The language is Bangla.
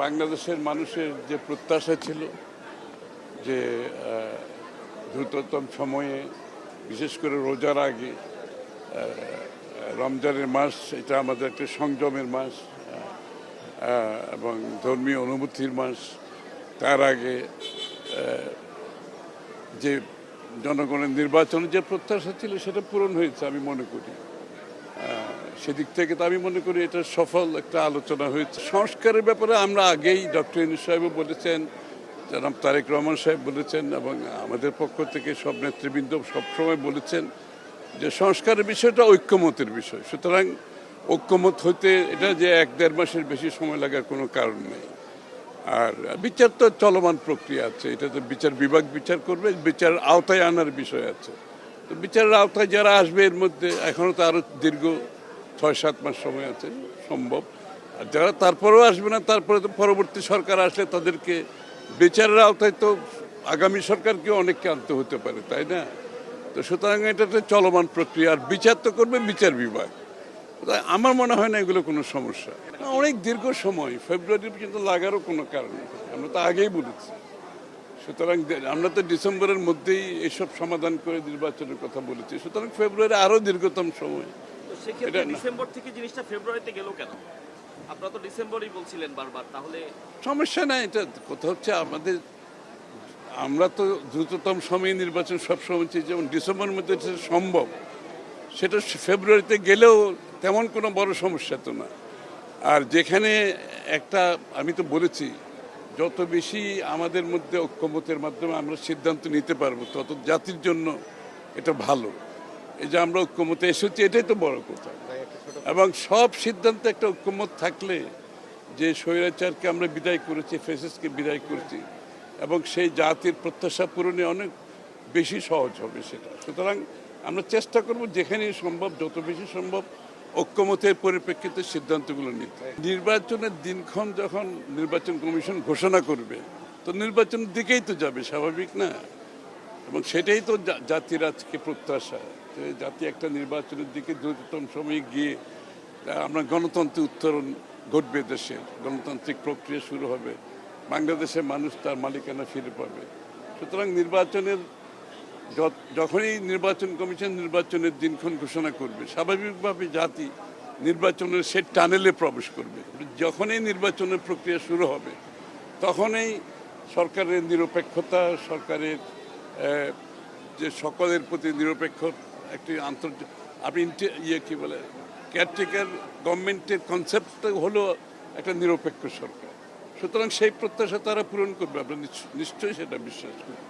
বাংলাদেশের মানুষের যে প্রত্যাশা ছিল যে দ্রুততম সময়ে বিশেষ করে রোজার আগে রমজানের মাস, এটা আমাদের একটা সংযমের মাস এবং ধর্মীয় অনুভূতির মাস। তার আগে যে জনগণের নির্বাচনের যে প্রত্যাশা ছিল সেটা পূরণ হয়েছে আমি মনে করি। সেদিক থেকে তো আমি মনে করি এটা সফল একটা আলোচনা হয়েছে। সংস্কারের ব্যাপারে আমরা আগেই ডক্টর ইউনূস সাহেবও বলেছেন, জনাব তারেক রহমান সাহেব বলেছেন এবং আমাদের পক্ষ থেকে সব নেতৃবৃন্দ সবসময় বলেছেন যে সংস্কারের বিষয়টা ঐক্যমতের বিষয়। সুতরাং ঐক্যমত হইতে এটা যে 1-1.5 মাসের বেশি সময় লাগার কোনো কারণ নেই। আর বিচার তো চলমান প্রক্রিয়া আছে, এটা তো বিচার বিভাগ বিচার করবে, বিচার আওতায় আনার বিষয় আছে। তো বিচারের আওতায় যারা আসবে এর মধ্যে এখনও তো আরও দীর্ঘ 6-7 মাস সময় আছে সম্ভব। আর যারা তারপরেও আসবে না, তারপরে তো পরবর্তী সরকার আসলে তাদেরকে বিচারের আওতায় তো আগামী সরকারকে অনেককে আনতে হতে পারে, তাই না? তো সুতরাং এটা একটা চলমান প্রক্রিয়া, আর বিচার তো করবে বিচার বিভাগ। আমার মনে হয় না এগুলো কোনো সমস্যা। অনেক দীর্ঘ সময়, ফেব্রুয়ারি পর্যন্ত লাগারও কোনো কারণ নেই, আমরা তো আগেই বলেছি। সুতরাং আমরা তো ডিসেম্বরের মধ্যেই এসব সমাধান করে নির্বাচনের কথা বলেছি। সুতরাং ফেব্রুয়ারি আরও দীর্ঘতম সময়। ডিসেম্বর থেকে জিনিসটা ফেব্রুয়ারিতে গেল কেন? আপনারা তো ডিসেম্বরই বলছিলেন বারবার, তাহলে সমস্যা নাই। এটা কথা হচ্ছে আমরা তো দ্রুততম সময়ে নির্বাচন সবসময় চাই, যেমন ডিসেম্বরের মধ্যে সম্ভব, সেটা ফেব্রুয়ারিতে গেলেও তেমন কোনো বড় সমস্যা তো না। আর যেখানে আমি তো বলেছি, যত বেশি আমাদের মধ্যে ঐক্যমতের মাধ্যমে আমরা সিদ্ধান্ত নিতে পারবো তত জাতির জন্য এটা ভালো। এই যে আমরা ঐক্যমতে এসেছি, এটাই তো বড় কথা। এবং সব সিদ্ধান্তে একটা ঐক্যমত থাকলে, যে স্বৈরাচারকে আমরা বিদায় করেছি, ফ্যাসিস্টকে বিদায় করেছি, এবং সেই জাতির প্রত্যাশা পূরণে অনেক বেশি সহজ হবে সেটা। সুতরাং আমরা চেষ্টা করব যেখানেই সম্ভব, যত বেশি সম্ভব ঐক্যমতের পরিপ্রেক্ষিতে সিদ্ধান্তগুলো নিতে। নির্বাচনের দিনক্ষণ যখন নির্বাচন কমিশন ঘোষণা করবে, তো নির্বাচনের দিকেই তো যাবে, স্বাভাবিক না? এবং সেটাই তো জাতির আজকে প্রত্যাশা, যে জাতি একটা নির্বাচনের দিকে দ্রুততম সময়ে গিয়ে আমরা গণতন্ত্রের উত্তরণ ঘটবে, দেশের গণতান্ত্রিক প্রক্রিয়া শুরু হবে, বাংলাদেশের মানুষ তার মালিকানা ফিরে পাবে। সুতরাং যখনই নির্বাচন কমিশন নির্বাচনের দিনক্ষণ ঘোষণা করবে, স্বাভাবিকভাবে জাতি নির্বাচনের সে টানেলে প্রবেশ করবে। যখনই নির্বাচনের প্রক্রিয়া শুরু হবে, তখনই সরকারের নিরপেক্ষতা, সরকারের যে সকলের প্রতি নিরপেক্ষ একটি কি বলে, কেয়ারটেকার গভর্নমেন্টের কনসেপ্টটা হলো একটা নিরপেক্ষ সরকার। সুতরাং সেই প্রত্যাশা তারা পূরণ করবে, আমরা নিশ্চয়ই সেটা বিশ্বাস করি।